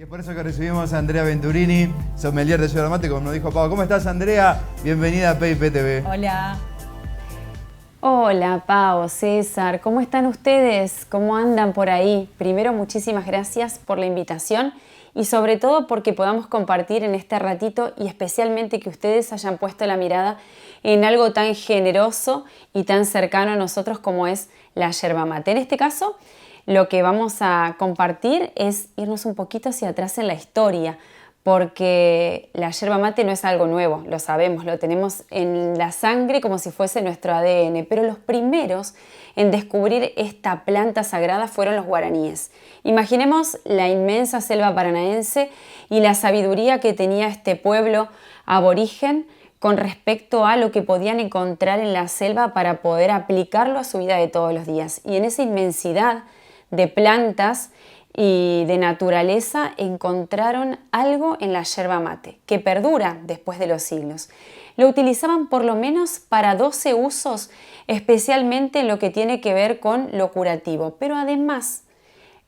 Y es por eso que recibimos a Andrea Venturini, sommelier de yerba mate, como nos dijo Pau. ¿Cómo estás, Andrea? Bienvenida a PIP TV. Hola. Hola, Pau, César, ¿cómo están ustedes? ¿Cómo andan por ahí? Primero, muchísimas gracias por la invitación y sobre todo porque podamos compartir en este ratito y especialmente que ustedes hayan puesto la mirada en algo tan generoso y tan cercano a nosotros como es la yerba mate. En este caso, lo que vamos a compartir es irnos un poquito hacia atrás en la historia, porque la yerba mate no es algo nuevo, lo sabemos, lo tenemos en la sangre como si fuese nuestro ADN, pero los primeros en descubrir esta planta sagrada fueron los guaraníes. Imaginemos la inmensa selva paranaense y la sabiduría que tenía este pueblo aborigen con respecto a lo que podían encontrar en la selva para poder aplicarlo a su vida de todos los días. Y en esa inmensidad de plantas y de naturaleza encontraron algo en la yerba mate que perdura después de los siglos. Lo utilizaban por lo menos para 12 usos, especialmente en lo que tiene que ver con lo curativo, pero además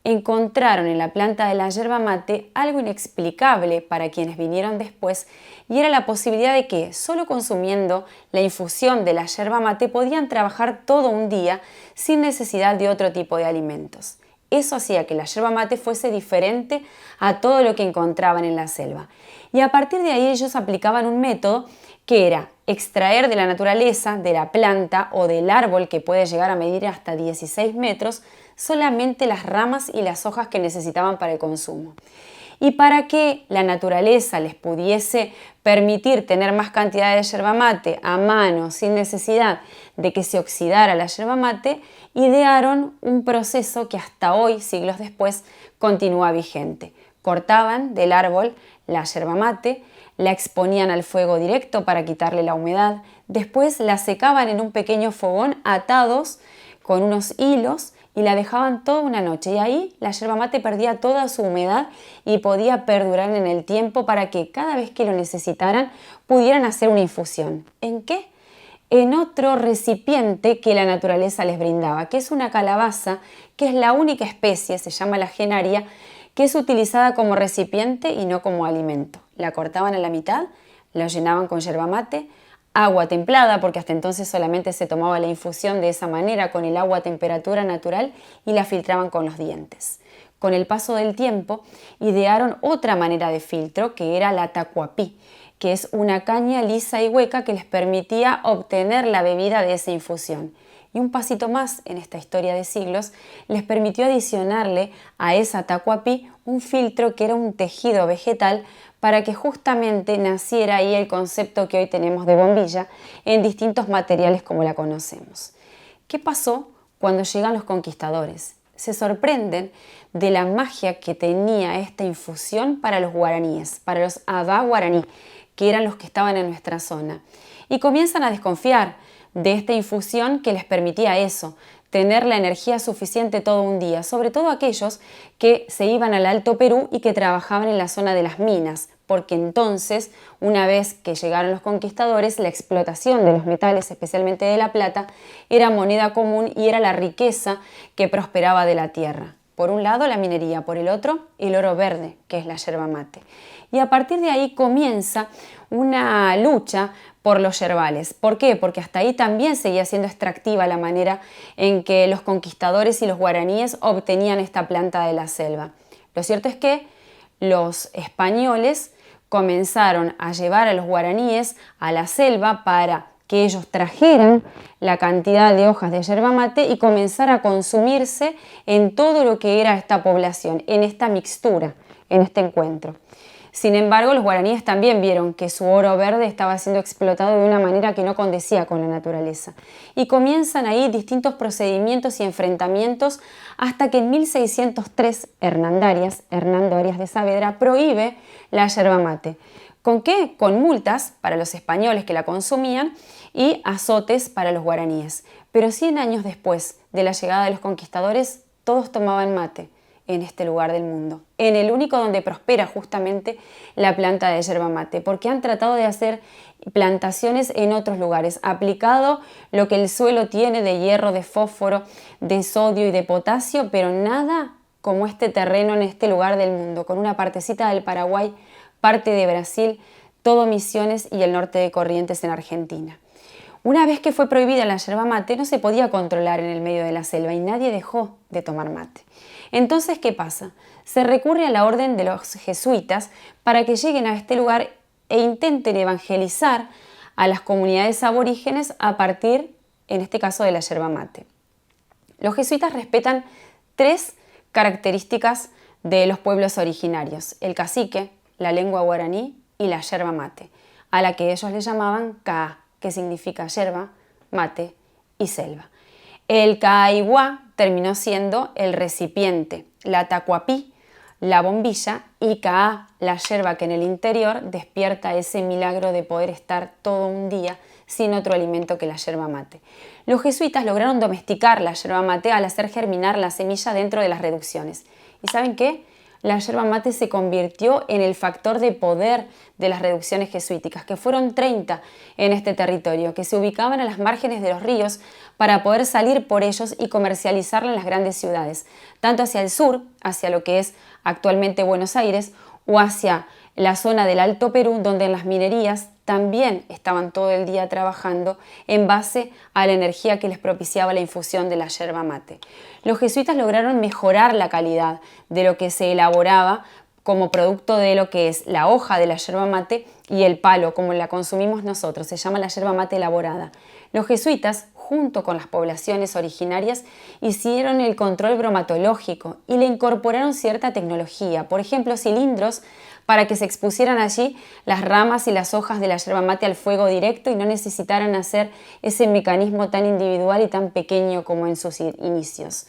encontraron en la planta de la yerba mate algo inexplicable para quienes vinieron después, y era la posibilidad de que solo consumiendo la infusión de la yerba mate podían trabajar todo un día sin necesidad de otro tipo de alimentos. Eso hacía que la yerba mate fuese diferente a todo lo que encontraban en la selva. Y a partir de ahí ellos aplicaban un método que era extraer de la naturaleza, de la planta o del árbol, que puede llegar a medir hasta 16 metros, solamente las ramas y las hojas que necesitaban para el consumo. Y para que la naturaleza les pudiese permitir tener más cantidad de yerba mate a mano sin necesidad de que se oxidara la yerba mate, idearon un proceso que hasta hoy, siglos después, continúa vigente. Cortaban del árbol la yerba mate, la exponían al fuego directo para quitarle la humedad, después la secaban en un pequeño fogón atados con unos hilos y la dejaban toda una noche, y ahí la yerba mate perdía toda su humedad y podía perdurar en el tiempo para que cada vez que lo necesitaran pudieran hacer una infusión. ¿En qué? En otro recipiente que la naturaleza les brindaba, que es una calabaza, que es la única especie, se llama la genaria, que es utilizada como recipiente y no como alimento. La cortaban a la mitad, la llenaban con yerba mate, agua templada, porque hasta entonces solamente se tomaba la infusión de esa manera, con el agua a temperatura natural, y la filtraban con los dientes. Con el paso del tiempo, idearon otra manera de filtro, que era la tacuapí, que es una caña lisa y hueca que les permitía obtener la bebida de esa infusión. Y un pasito más en esta historia de siglos, les permitió adicionarle a esa tacuapí un filtro que era un tejido vegetal para que justamente naciera ahí el concepto que hoy tenemos de bombilla en distintos materiales como la conocemos. ¿Qué pasó cuando llegan los conquistadores? Se sorprenden de la magia que tenía esta infusión para los guaraníes, para los abá guaraní, que eran los que estaban en nuestra zona, y comienzan a desconfiar de esta infusión que les permitía eso, tener la energía suficiente todo un día, sobre todo aquellos que se iban al Alto Perú y que trabajaban en la zona de las minas, porque entonces, una vez que llegaron los conquistadores, la explotación de los metales, especialmente de la plata, era moneda común y era la riqueza que prosperaba de la tierra. Por un lado la minería, por el otro el oro verde, que es la yerba mate. Y a partir de ahí comienza una lucha por los yerbales. ¿Por qué? Porque hasta ahí también seguía siendo extractiva la manera en que los conquistadores y los guaraníes obtenían esta planta de la selva. Lo cierto es que los españoles comenzaron a llevar a los guaraníes a la selva para que ellos trajeran la cantidad de hojas de yerba mate y comenzara a consumirse en todo lo que era esta población, en esta mixtura, en este encuentro. Sin embargo, los guaraníes también vieron que su oro verde estaba siendo explotado de una manera que no condecía con la naturaleza. Y comienzan ahí distintos procedimientos y enfrentamientos hasta que en 1603 Hernando Arias de Saavedra prohíbe la yerba mate. ¿Con qué? Con multas para los españoles que la consumían y azotes para los guaraníes. Pero 100 años después de la llegada de los conquistadores, todos tomaban mate en este lugar del mundo, en el único donde prospera justamente la planta de yerba mate, porque han tratado de hacer plantaciones en otros lugares, aplicado lo que el suelo tiene de hierro, de fósforo, de sodio y de potasio, pero nada como este terreno en este lugar del mundo, con una partecita del Paraguay, parte de Brasil, todo Misiones y el norte de Corrientes en Argentina. Una vez que fue prohibida la yerba mate, no se podía controlar en el medio de la selva y nadie dejó de tomar mate. Entonces, ¿qué pasa? Se recurre a la orden de los jesuitas para que lleguen a este lugar e intenten evangelizar a las comunidades aborígenes a partir, en este caso, de la yerba mate. Los jesuitas respetan 3 características de los pueblos originarios: el cacique, la lengua guaraní y la yerba mate, a la que ellos le llamaban Ka'a, que significa yerba, mate y selva. El Ka'aiwá terminó siendo el recipiente, la tacuapí, la bombilla, y Ka'a, la yerba que en el interior despierta ese milagro de poder estar todo un día sin otro alimento que la yerba mate. Los jesuitas lograron domesticar la yerba mate al hacer germinar la semilla dentro de las reducciones. ¿Y saben qué? La yerba mate se convirtió en el factor de poder de las reducciones jesuíticas, que fueron 30 en este territorio, que se ubicaban a las márgenes de los ríos para poder salir por ellos y comercializarla en las grandes ciudades, tanto hacia el sur, hacia lo que es actualmente Buenos Aires, o hacia la zona del Alto Perú, donde en las minerías también estaban todo el día trabajando en base a la energía que les propiciaba la infusión de la yerba mate. Los jesuitas lograron mejorar la calidad de lo que se elaboraba como producto de lo que es la hoja de la yerba mate y el palo, como la consumimos nosotros, se llama la yerba mate elaborada. Los jesuitas, junto con las poblaciones originarias, hicieron el control bromatológico y le incorporaron cierta tecnología, por ejemplo, cilindros para que se expusieran allí las ramas y las hojas de la yerba mate al fuego directo y no necesitaran hacer ese mecanismo tan individual y tan pequeño como en sus inicios.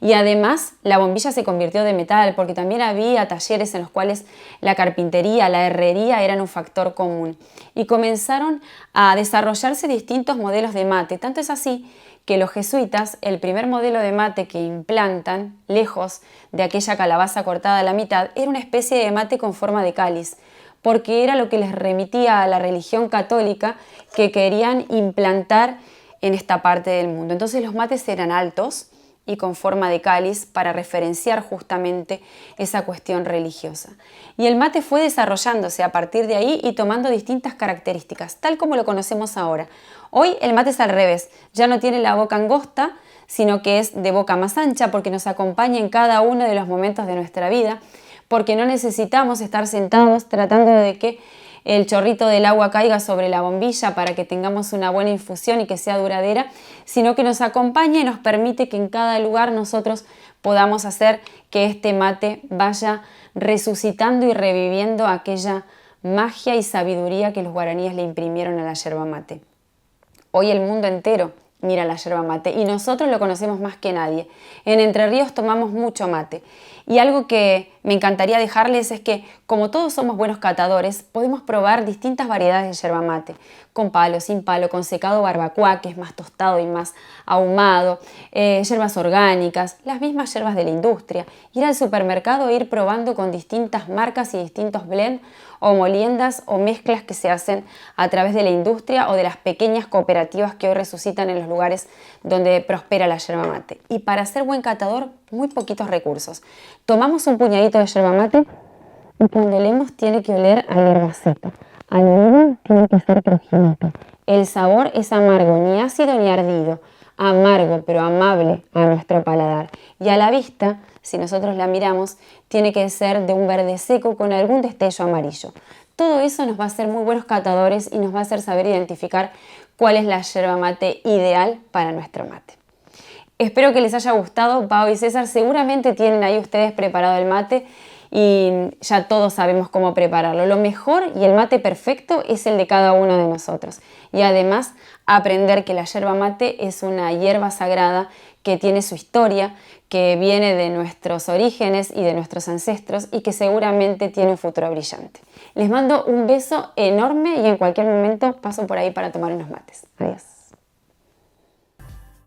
Y además la bombilla se convirtió de metal porque también había talleres en los cuales la carpintería, la herrería eran un factor común. Y comenzaron a desarrollarse distintos modelos de mate. Tanto es así que los jesuitas, el primer modelo de mate que implantan, lejos de aquella calabaza cortada a la mitad, era una especie de mate con forma de cáliz, porque era lo que les remitía a la religión católica que querían implantar en esta parte del mundo. Entonces los mates eran altos y con forma de cáliz para referenciar justamente esa cuestión religiosa. Y el mate fue desarrollándose a partir de ahí y tomando distintas características, tal como lo conocemos ahora. Hoy el mate es al revés, ya no tiene la boca angosta, sino que es de boca más ancha porque nos acompaña en cada uno de los momentos de nuestra vida, porque no necesitamos estar sentados tratando de que el chorrito del agua caiga sobre la bombilla para que tengamos una buena infusión y que sea duradera, sino que nos acompaña y nos permite que en cada lugar nosotros podamos hacer que este mate vaya resucitando y reviviendo aquella magia y sabiduría que los guaraníes le imprimieron a la yerba mate. Hoy el mundo entero mira la yerba mate y nosotros lo conocemos más que nadie. En Entre Ríos tomamos mucho mate. Y algo que me encantaría dejarles es que, como todos somos buenos catadores, podemos probar distintas variedades de yerba mate, con palo, sin palo, con secado barbacoa, que es más tostado y más ahumado, yerbas orgánicas, las mismas yerbas de la industria, ir al supermercado e ir probando con distintas marcas y distintos blends o moliendas o mezclas que se hacen a través de la industria o de las pequeñas cooperativas que hoy resucitan en los lugares donde prospera la yerba mate. Y para ser buen catador, muy poquitos recursos. Tomamos un puñadito de yerba mate y cuando olemos tiene que oler a hierba seca. Al oído tiene que ser crujidito. El sabor es amargo, ni ácido ni ardido. Amargo, pero amable a nuestro paladar. Y a la vista, si nosotros la miramos, tiene que ser de un verde seco con algún destello amarillo. Todo eso nos va a hacer muy buenos catadores y nos va a hacer saber identificar cuál es la yerba mate ideal para nuestro mate. Espero que les haya gustado. Pau y César seguramente tienen ahí ustedes preparado el mate y ya todos sabemos cómo prepararlo. Lo mejor y el mate perfecto es el de cada uno de nosotros. Y además aprender que la yerba mate es una hierba sagrada que tiene su historia, que viene de nuestros orígenes y de nuestros ancestros y que seguramente tiene un futuro brillante. Les mando un beso enorme y en cualquier momento paso por ahí para tomar unos mates. Adiós.